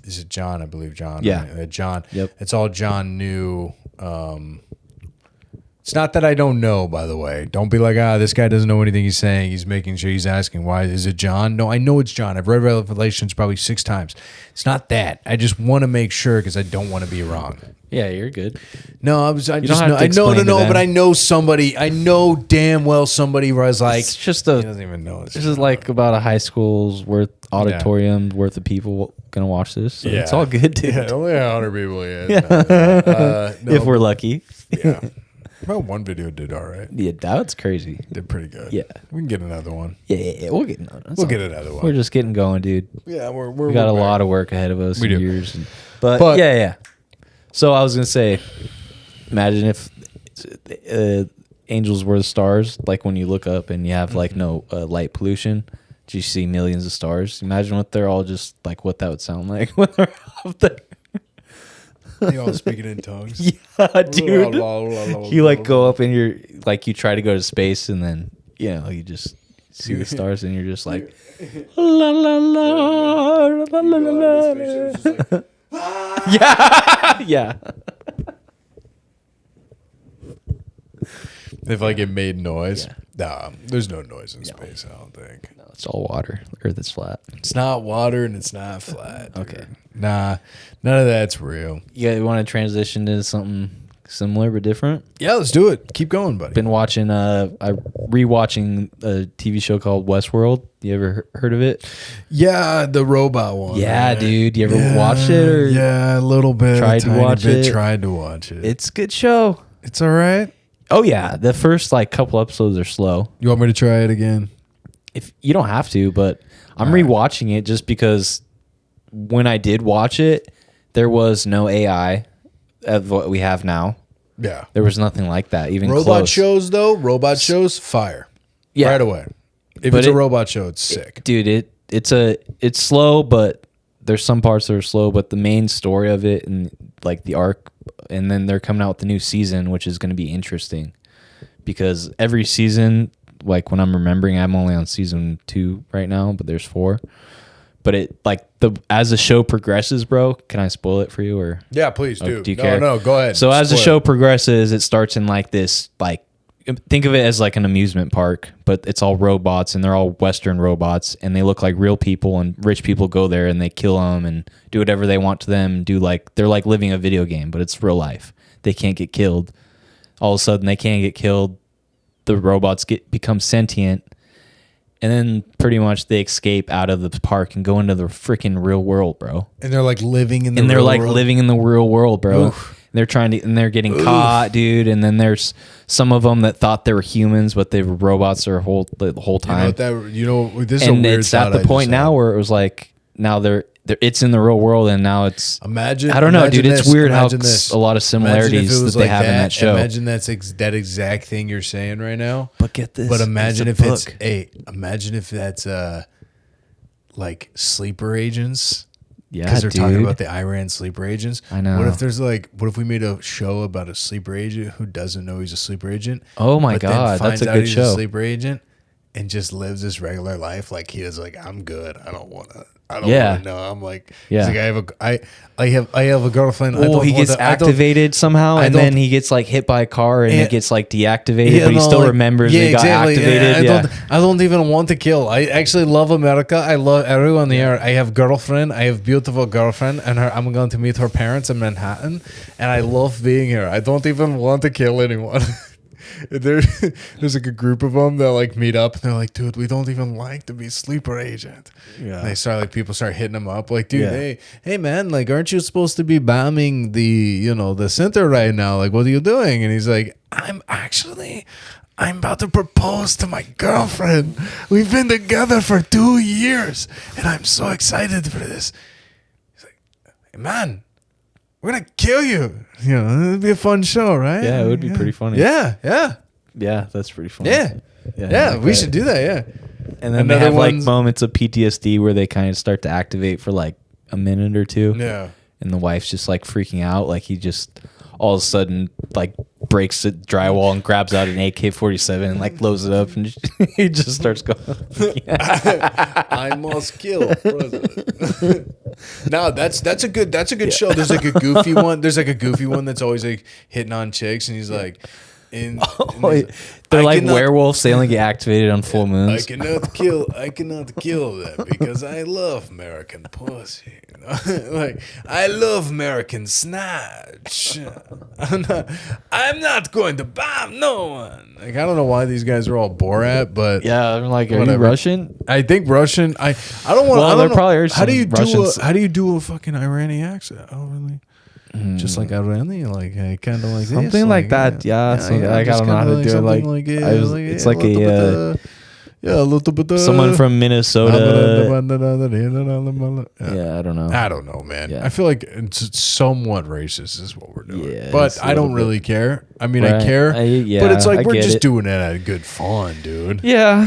Is it John? I believe John. Yeah. right? John. Yep. It's all John knew. It's not that I don't know, by the way. Don't be like, this guy doesn't know anything he's saying. He's making sure he's asking, why is it John? No, I know it's John. I've read Revelations probably 6 times. It's not that. I just want to make sure because I don't want to be wrong. Yeah, you're good. No, I don't have to explain to them. but I know somebody. I know damn well somebody was like, It's just he doesn't even know. This is like about a high school's worth auditorium worth of people gonna watch this. So it's all good, dude. Yeah, only 100 people. Yeah, no, If we're lucky. yeah. Well, one video did all right. Yeah, that's crazy. Did pretty good. Yeah. We can get another one. Yeah. We'll get another. We'll get another one. We're just getting going, dude. Yeah, we We got a lot of work ahead of us. We in do. years. But yeah. So I was gonna say, imagine if angels were the stars. Like when you look up and you have like no light pollution, do you see millions of stars? Imagine what they're all just like. What that would sound like when they're up there. They all speaking in tongues. Yeah, dude. You like go up and you're like you try to go to space and then you just see the stars and you're just like la la la la la la. Yeah, yeah. If like it made noise. Yeah. Nah, there's no noise in space, I don't think. No, it's all water. The Earth is flat. It's not water and it's not flat. Dude. Okay. Nah, none of that's real. You want to transition to something similar but different? Yeah, let's do it. Keep going, buddy. Been watching rewatching a TV show called Westworld. You ever heard of it? Yeah, the robot one. Yeah, right? dude. You ever watched it or yeah, a little bit. tried to watch it? Tried to watch it. It's a good show. It's all right. Oh yeah, the first like couple episodes are slow. You want me to try it again? If you don't have to, but I'm rewatching it just because when I did watch it, there was no AI of what we have now. Yeah. There was nothing like that. Even Robot close. shows though, fire. Yeah. Right away. If But it's a robot show, it's sick. Dude, it's slow, but there's some parts that are slow, but the main story of it and like the arc, and then they're coming out with the new season, which is going to be interesting because every season, like when I'm remembering, I'm only on season 2 right now, but there's 4. But it like as the show progresses, bro. Can I spoil it for you or? Yeah, please do. Do you care? No, go ahead. So as the Spoil show it. progresses, it starts in like this, like think of it as like an amusement park, but it's all robots and they're all Western robots and they look like real people and rich people go there and they kill them and do whatever they want to them. They're like living a video game, but it's real life. They can't get killed. All of a sudden they can't get killed. The robots become sentient. And then pretty much they escape out of the park and go into the freaking real world, bro. And they're like living in the And they're real like world. living in the real world, bro. Oof. And they're getting caught, dude. And then there's some of them that thought they were humans, but they were robots the whole time. This is And a weird it's at the point now where it was like now it's in the real world, and now it's imagine. I don't know, dude. It's weird how this. a lot of similarities that they have in that show. Imagine that exact thing you're saying right now. But get this. But imagine it's imagine if that's like sleeper agents. yeah, Because they're dude. talking about the Iran sleeper agents. I know. What if we made a show about a sleeper agent who doesn't know he's a sleeper agent? Oh my but then God, finds that's a out good he's show. A sleeper agent and just lives this regular life like he is. Like, I'm good. I don't want to know. I'm like, Yeah. he's like, I have a girlfriend. Oh, he gets activated somehow, and then he gets like hit by a car, and it gets like deactivated, but he still remembers he got activated. I don't even want to kill. I actually love America. I love everyone here. I have girlfriend. I have beautiful girlfriend, and I'm going to meet her parents in Manhattan, and I love being here. I don't even want to kill anyone. there's like a group of them that like meet up and they're like, dude, we don't even like to be sleeper agent. Yeah. And they start like people start hitting them up like, dude, hey man, like aren't you supposed to be bombing the center right now? Like what are you doing? And he's like, I'm about to propose to my girlfriend. We've been together for 2 years and I'm so excited for this. He's like, hey man, we're gonna kill you. It'd be a fun show, right? Yeah, it would be pretty funny. Yeah. Yeah, that's pretty funny. Yeah, we should do that, yeah. And then they have like moments of PTSD where they kind of start to activate for like a minute or two. Yeah. And the wife's just like freaking out. Like he just all of a sudden like breaks the drywall and grabs out an AK-47 and like loads it up and he just starts going. I must kill president. No, that's a good show. There's like a goofy one. There's like a goofy one that's always like hitting on chicks and he's like they're like werewolves. They only get activated on full moons. I cannot kill them because I love American pussy. Like I love American snatch. I'm not going to bomb no one. Like I don't know why these guys are all Borat, but yeah, I'm like, are you Russian? I think Russian. I don't want. Well, there probably are some how do you Russians. do a fucking Iranian accent? I don't really. Just like Iranian, like kind of like something this, like that. Yeah, like I don't know how to do it. Like it's like a little bit. Someone from Minnesota. Yeah, I don't know. I don't know, man. Yeah. I feel like it's somewhat racist is what we're doing. Yeah, but I don't really care. I mean, I care, but it's like we're just doing it at good fun, dude. Yeah.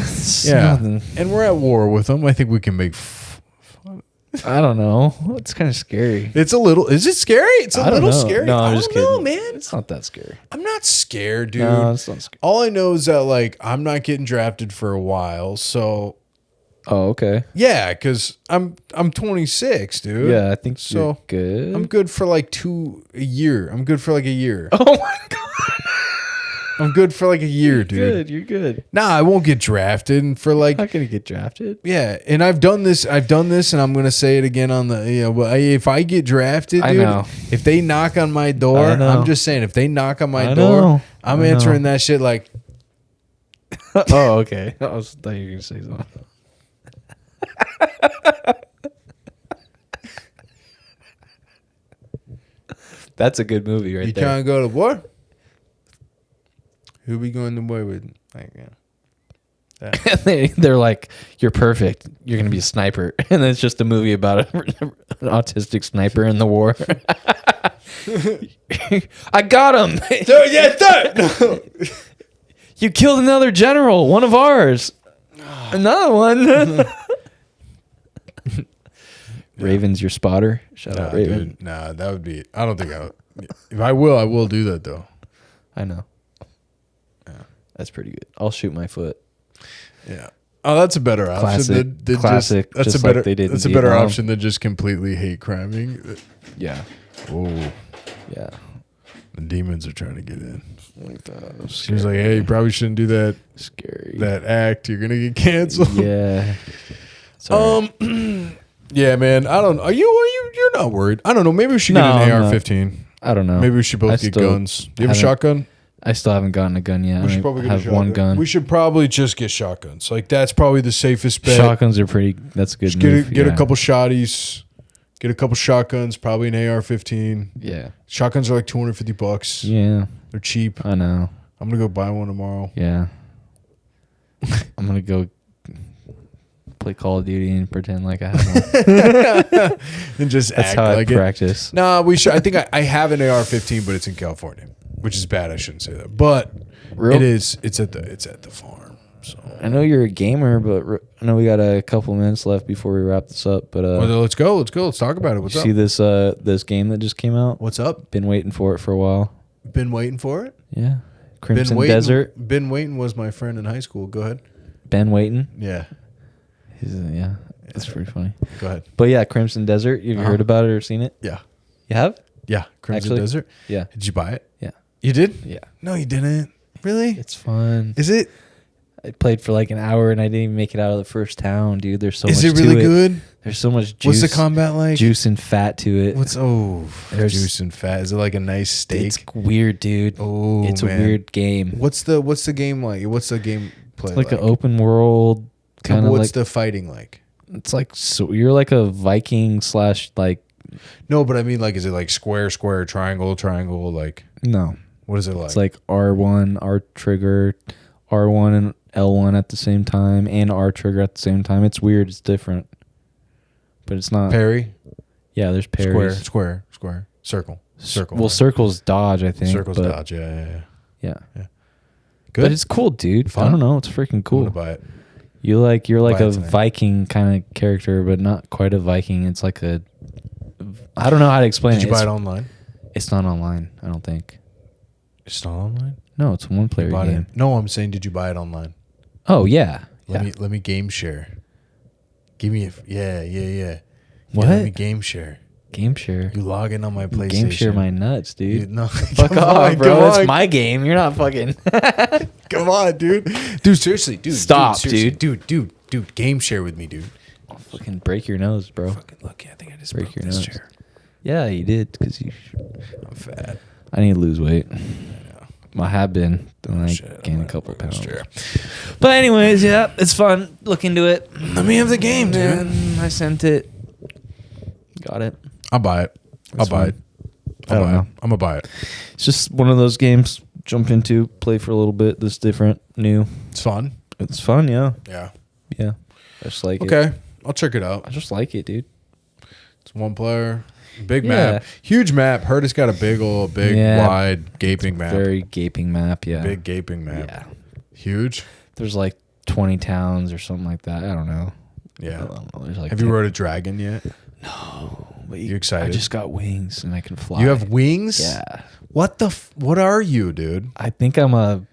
Nothing. And we're at war with them. I think we can make fun. I don't know. It's kind of scary. It's a little. Is it scary? It's a little scary. No, I'm just kidding. Know, man. It's not that scary. I'm not scared, dude. No, it's not scary. All I know is that like I'm not getting drafted for a while, so. Oh, okay. Yeah, because I'm 26, dude. Yeah, I think so. You're good. I'm good for like a year. I'm good for like a year. Oh my god. I'm good for like a year, dude. You're good. Nah, I won't get drafted for like. I'm not gonna get drafted. Yeah, and I've done this, and I'm gonna say it again on the. But if I get drafted, dude, if they knock on my door, I'm just saying, if they knock on my door, I'm answering that shit like. Oh, okay. I thought you were gonna say something. That's a good movie, right there. You can't go to war. Who we going to war with? Like, yeah. They're like, you're perfect. You're going to be a sniper. And then it's just a movie about an autistic sniper in the war. I got him. No. You killed another general, one of ours. Another one. Raven's your spotter. Shout out, Raven. Dude, nah, that would be. I don't think I would. If I will do that, though. I know. That's pretty good. I'll shoot my foot. Yeah. Oh, that's a better option. Classic. That's just a better. Like they did that's a better option than just completely hate criming. Yeah. Oh. Yeah. The demons are trying to get in. Like that. She was like, "Hey, you probably shouldn't do that. Scary. That act. You're gonna get canceled." Yeah. Yeah, man. I don't. Are you? You're not worried. I don't know. Maybe we should get an AR-15. I don't know. Maybe we should both get guns. Do you have a shotgun? I still haven't gotten a gun yet. We should probably have one gun. We should probably just get shotguns. Like that's probably the safest bet. Shotguns are pretty. That's a good. Get a couple shotties. Get a couple shotguns. Probably an AR-15. Yeah. Shotguns are like $250. Yeah. They're cheap. I know. I'm gonna go buy one tomorrow. Yeah. I'm gonna go play Call of Duty and pretend like I have one. And just That's act how like I practice. Nah, we should. I think I have an AR-15, but it's in California, which is bad. I shouldn't say that, but it is. It's at the farm. So I know you're a gamer, but I know we got a couple minutes left before we wrap this up. But let's go. Let's talk about it. What's up? See this game that just came out? What's up? Been waiting for it for a while. Been waiting for it. Yeah. Crimson Desert. Ben Waiting was my friend in high school. Go ahead. Ben Waiting. Yeah. Yeah. That's pretty funny. Go ahead. But yeah, Crimson Desert. You've heard about it or seen it? Yeah. You have? Yeah. Crimson Desert. Yeah. Did you buy it? Yeah. You did? Yeah. No, you didn't. Really? It's fun. Is it? I played for like an hour and I didn't even make it out of the first town, dude. There's so much Is it to really good? There's so much juice. What's the combat like? Juice and fat to it. There's juice and fat. Is it like a nice steak? It's weird, dude. Oh, it's man. a weird game. What's the game like? What's the game play It's like an open world kind of. What's the fighting like? It's like, so you're like a Viking / like. No, but I mean, like, is it like square, triangle, like? No. What is it like? It's like R1, R trigger, R1 and L1 at the same time, and R trigger at the same time. It's weird. It's different, but it's not parry. Yeah, there's parries. Square, circle. Well, circle's dodge, I think. Circle's dodge. Yeah. Good. But it's cool, dude. Fun. I don't know. It's freaking cool. I'm gonna buy it. You're like a tonight. Viking kind of character, but not quite a Viking. It's like a. I don't know how to explain it. Did you buy it online? It's not online. I don't think. It's not online. No, it's a one-player game. No, I'm saying, did you buy it online? Oh yeah. Let me game share. Give me yeah. What? Let me game share. Game share. You log in on my PlayStation. Game share my nuts, dude. No, Fuck off, bro. It's my game. You're not fucking. Come on, dude. Dude, seriously, dude. Stop, Dude. Game share with me, dude. I'll fucking break your nose, bro. Fucking lucky. I think I just Break broke your this nose. chair. Yeah, you did because you. I'm fat. I need to lose weight. I have been. And I Shit, gained I'm a couple breaking this pounds. chair. But anyways, yeah, it's fun. Look into it. Let me have the game, dude. And I sent it. Got it. I'll buy it. It's fun. I don't know. I'm gonna buy it. It's just one of those games. Jump into, play for a little bit. That's different, new. It's fun. It's fun, yeah. Yeah. Yeah. I just like it. Okay. I'll check it out. I just like it, dude. It's one player. Big Yeah. map. Huge map. Heard it's got a big, Yeah. wide, gaping map. Very gaping map, yeah. Big gaping map. Yeah. Huge. There's like 20 towns or something like that. I don't know. Yeah. I don't know. There's like Have you rode a dragon yet? No. But You excited? I just got wings and I can fly. You have wings? Yeah. What are you, dude? I think I'm a...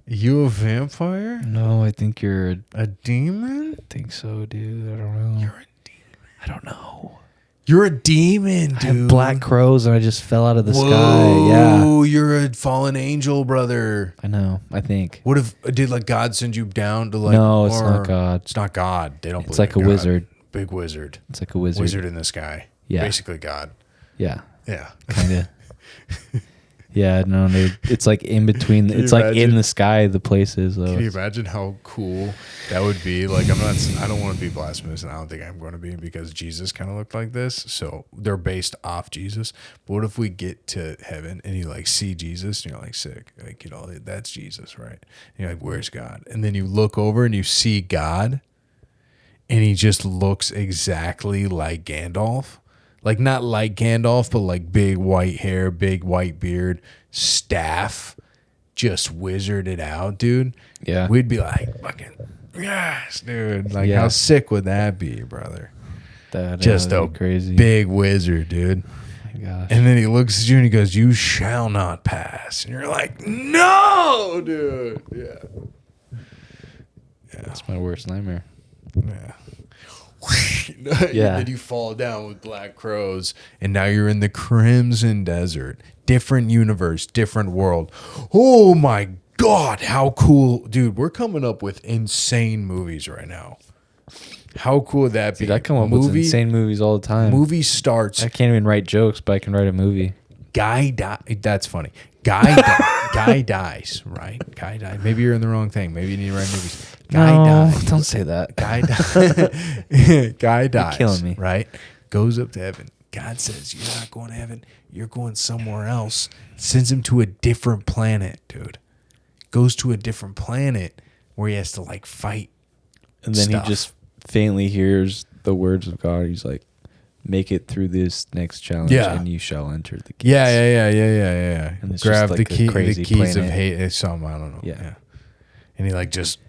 You a vampire? No, I think you're... A demon? I think so, dude. I don't know. You're a demon. I don't know. You're a demon, dude. I have black crows and I just fell out of the Whoa, sky. Yeah. You're a fallen angel, brother. I know. I think. What if did like God send you down to like? No, it's or- not God. It's not God. They don't. It's believe like a in God. wizard. Big wizard. It's like a wizard. Wizard in the sky. Yeah. Basically God. Yeah. Yeah. Kind of. Yeah, no, dude. It's like in between. Can you It's like imagine? in the sky, the places. Though. Can you imagine how cool that would be? Like, I don't want to be blasphemous, and I don't think I'm going to be because Jesus kind of looked like this. So they're based off Jesus. But what if we get to heaven and you like see Jesus and you're like sick? Like, that's Jesus, right? And you're like, where's God? And then you look over and you see God and he just looks exactly like Gandalf. Like, not like Gandalf, but like big white hair, big white beard, staff, just wizarded out, dude. Yeah. We'd be like, fucking, yes, dude. Like, Yeah. how sick would that be, brother? That Just would a be crazy. big wizard, dude. Oh my gosh. And then he looks at you and he goes, you shall not pass. And you're like, no, dude. Yeah. That's my worst nightmare. Yeah. Yeah. Then you fall down with black crows, and now you're in the Crimson Desert. Different universe, different world. Oh my God, how cool. Dude, we're coming up with insane movies right now. How cool would that be? Dude, I come up with insane movies all the time. Movie starts. I can't even write jokes, but I can write a movie. Guy dies. That's funny. Guy dies, right? Guy dies. Maybe you're in the wrong thing. Maybe you need to write movies. Guy dies. Don't say that. Guy dies. Guy dies. killing me. Right? Goes up to heaven. God says, you're not going to heaven. You're going somewhere else. Sends him to a different planet, dude. Goes to a different planet where he has to like fight. And then stuff. he just faintly hears the words of God. He's like, make it through this next challenge and you shall enter the gates. Yeah. And it's Grab just like the a crazy keys of planet. hate. It's something, I don't know. Yeah. And he like just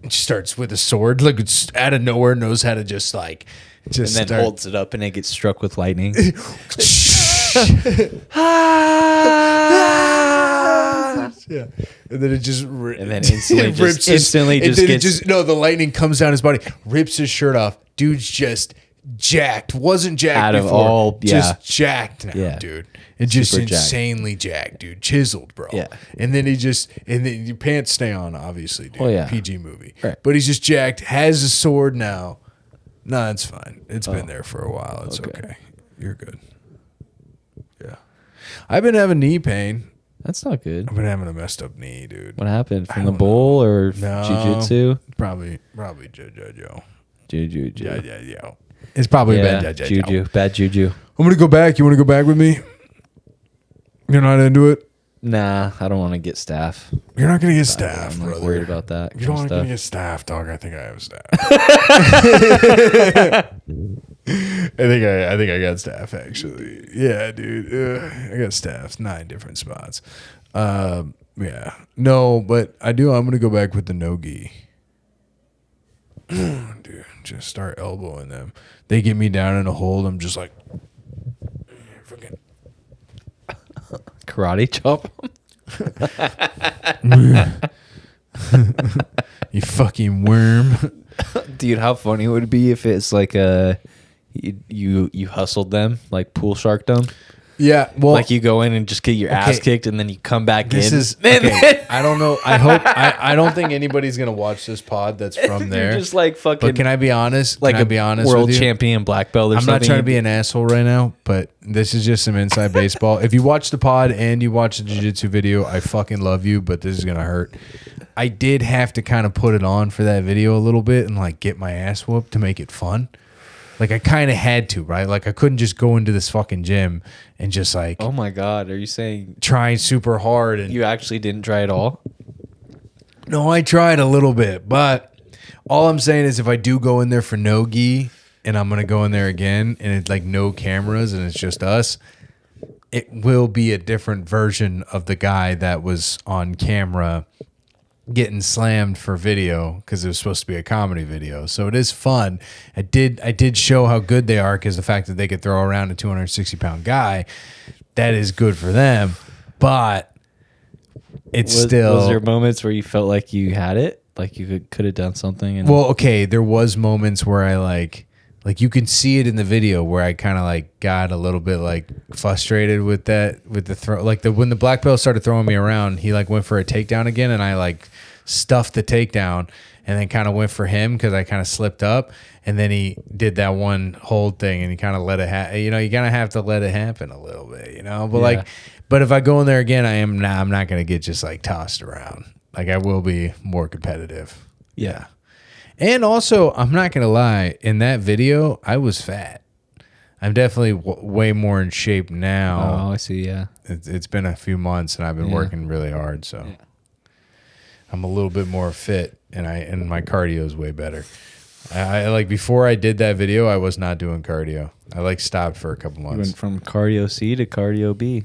starts with a sword, like it's out of nowhere, knows how to just like And then holds it up and it gets struck with lightning. Yeah, and then it just And then instantly and just then gets- the lightning comes down his body, rips his shirt off. Dude's just jacked. Wasn't jacked Out of before. all- yeah. Just jacked now, Yeah. dude. And just Super jacked. insanely jacked, dude. Chiseled, bro. Yeah. And then your pants stay on, obviously, dude. Oh, yeah. PG movie. Right. But he's just jacked, has a sword now. No, it's fine. It's been there for a while. It's okay. You're good. Yeah. I've been having knee pain. That's not good. I've been having a messed up knee, dude. What happened? From the bowl or No. jiu-jitsu? Probably Jojo. Juju. Yeah. It's probably been Jojo. Juju. Bad juju. I'm gonna go back. You want to go back with me? You're not into it. Nah, I don't want to get staff. You're not gonna get staff, I'm like brother. worried about that. You don't want stuff. to get staff, dog. I think I have staff. I think I got staff actually. Yeah, dude. I got staff. 9 different spots. Yeah. No, but I do. I'm gonna go back with the no-gi. Dude, just start elbowing them. They get me down in a hold. I'm just like, fucking. Karate chop. You fucking worm. Dude, how funny would it be if it's like you hustled them, like pool sharked them? Yeah, well, Like you go in and just get your ass kicked and then you come back this in. is okay. I don't know. I don't think anybody's gonna watch this pod that's from there. You're just like fucking But can I be honest? like can I be honest world with you? champion black belt or I'm something. not trying to be an asshole right now, but this is just some inside baseball. If you watch the pod and you watch the jiu-jitsu video, I fucking love you, but this is gonna hurt. I did have to kind of put it on for that video a little bit and like get my ass whooped to make it fun. Like I kind of had to, right? Like I couldn't just go into this fucking gym and just like Oh my god, are you saying try super hard and you actually didn't try at all? No, I tried a little bit, but all I'm saying is if I do go in there for no gi and I'm going to go in there again and it's like no cameras and it's just us, it will be a different version of the guy that was on camera getting slammed for video because it was supposed to be a comedy video. So it is fun. I did show how good they are because the fact that they could throw around a 260-pound guy, that is good for them. But it's Was still... there moments where you felt like you had it? Like you could have done something? And Well, okay, there was moments where I like you can see it in the video where I kind of like got a little bit like frustrated with the throw. Like when the black belt started throwing me around, he like went for a takedown again, and I like stuffed the takedown, and then kind of went for him because I kind of slipped up, and then he did that one hold thing, and he kind of let it happen. You know, you kind of have to let it happen a little bit, you know. But but if I go in there again, I'm not gonna get just like tossed around. Like I will be more competitive. Yeah. And also, I'm not going to lie, in that video, I was fat. I'm definitely way more in shape now. Oh, I see, yeah. It's been a few months, and I've been working really hard, so I'm a little bit more fit, and my cardio is way better. I like before I did that video, I was not doing cardio. I like stopped for a couple months. Went from cardio C to cardio B.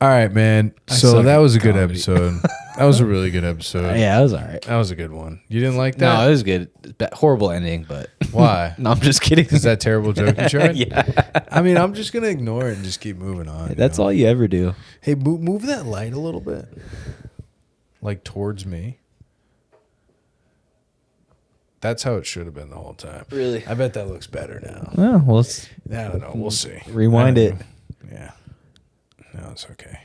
All right, man. So suck that at was a good comedy. episode. That was a really good episode. Yeah, that was all right. That was a good one. You didn't like that? No, it was good. Horrible ending, but Why? no, I'm just kidding. Is that terrible joke you tried? Yeah. I mean, I'm just going to ignore it and just keep moving on. That's all you ever do. Hey, move that light a little bit. Like towards me. That's how it should have been the whole time. Really? I bet that looks better now. Well, let's I don't know. We'll see. rewind it. Yeah. No, it's okay.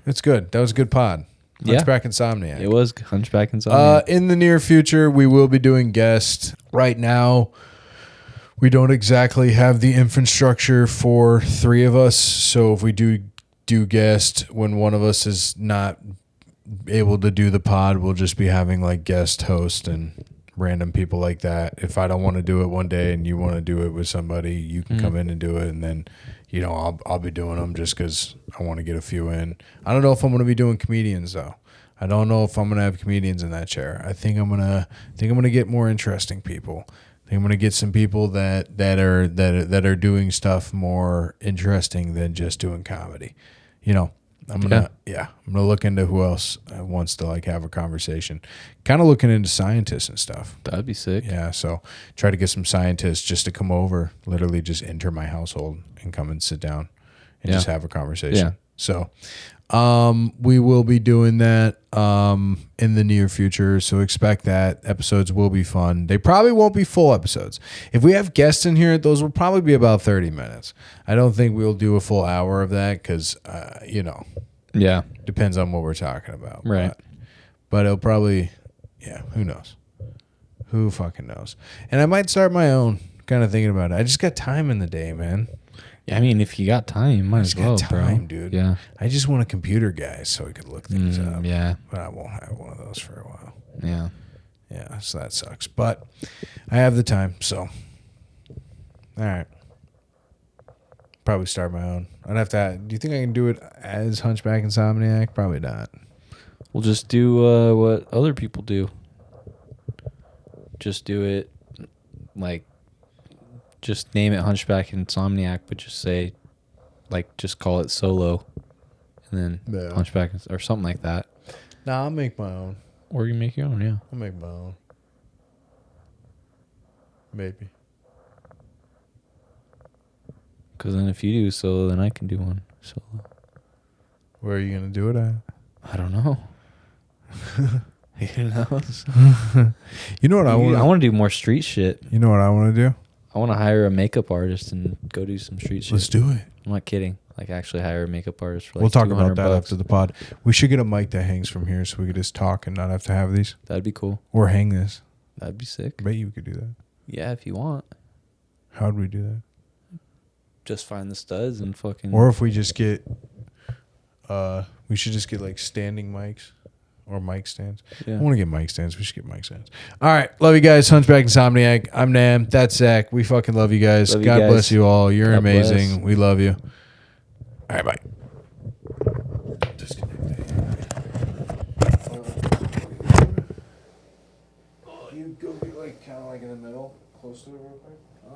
It's good. That was a good pod. Yeah. Hunchback Insomniac. It was Hunchback Insomniac. In the near future, we will be doing guests. Right now, we don't exactly have the infrastructure for 3 of us. So if we do guest, when one of us is not able to do the pod, we'll just be having like guest host and random people like that. If I don't want to do it one day and you want to do it with somebody, you can come in and do it, and then I'll be doing them just because I want to get a few in. I don't know if I'm going to be doing comedians though. I don't know if I'm going to have comedians in that chair. I think I'm gonna get more interesting people. I think I'm gonna get some people that are doing stuff more interesting than just doing comedy. You know, I'm gonna look into who else wants to like have a conversation. Kind of looking into scientists and stuff. That'd be sick. Yeah, so try to get some scientists just to come over, literally just enter my household and come and sit down and just have a conversation. Yeah. So we will be doing that in the near future. So expect that. Episodes will be fun. They probably won't be full episodes. If we have guests in here, those will probably be about 30 minutes. I don't think we'll do a full hour of that because, Yeah. depends on what we're talking about. Right. But it'll probably, who knows? Who fucking knows? And I might start my own, kind of thinking about it. I just got time in the day, man. Yeah, I mean, if you got time, you might as well, time, bro. Dude. Yeah. I just want a computer guy so I could look things up. Yeah. But I won't have one of those for a while. Yeah. Yeah, so that sucks. But I have the time, so. All right. Probably start my own. I'd have to. Do you think I can do it as Hunchback Insomniac? Probably not. We'll just do what other people do. Just do it, like, just name it Hunchback Insomniac, but just say, like, just call it solo, and then Hunchback or something like that. Nah, I'll make my own. Or you make your own, yeah. I'll make my own. Maybe. Because then if you do solo, then I can do one solo. Where are you gonna do it at? I don't know. Who knows? You know what I want? I want to do more street shit. You know what I want to do? I want to hire a makeup artist and go do some street shit. Let's do it. I'm not kidding. Like, actually hire a makeup artist for like we'll talk about that $200. after the pod. We should get a mic that hangs from here so we could just talk and not have to have these. That'd be cool. Or hang this. That'd be sick. I bet you could do that. Yeah, if you want. How would we do that? Just find the studs and fucking... Or if we just get... we should just get like standing mics. Or mic stands. Yeah. I want to get mic stands. We should get mic stands. All right. Love you guys. Hunchback Insomniac. I'm Nahum. That's Zack. We fucking love you guys. Love you God guys. bless you all. You're God amazing. bless. We love you. All right. Bye. You go get like kind of like in the middle, close to it real quick. Huh?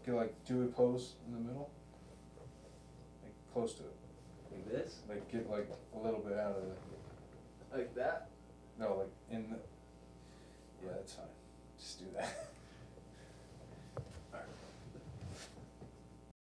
Get like do a pose in the middle. Like close to it. Like this? Like get like a little bit out of it. Like that? No, like in the... Yeah, that's fine.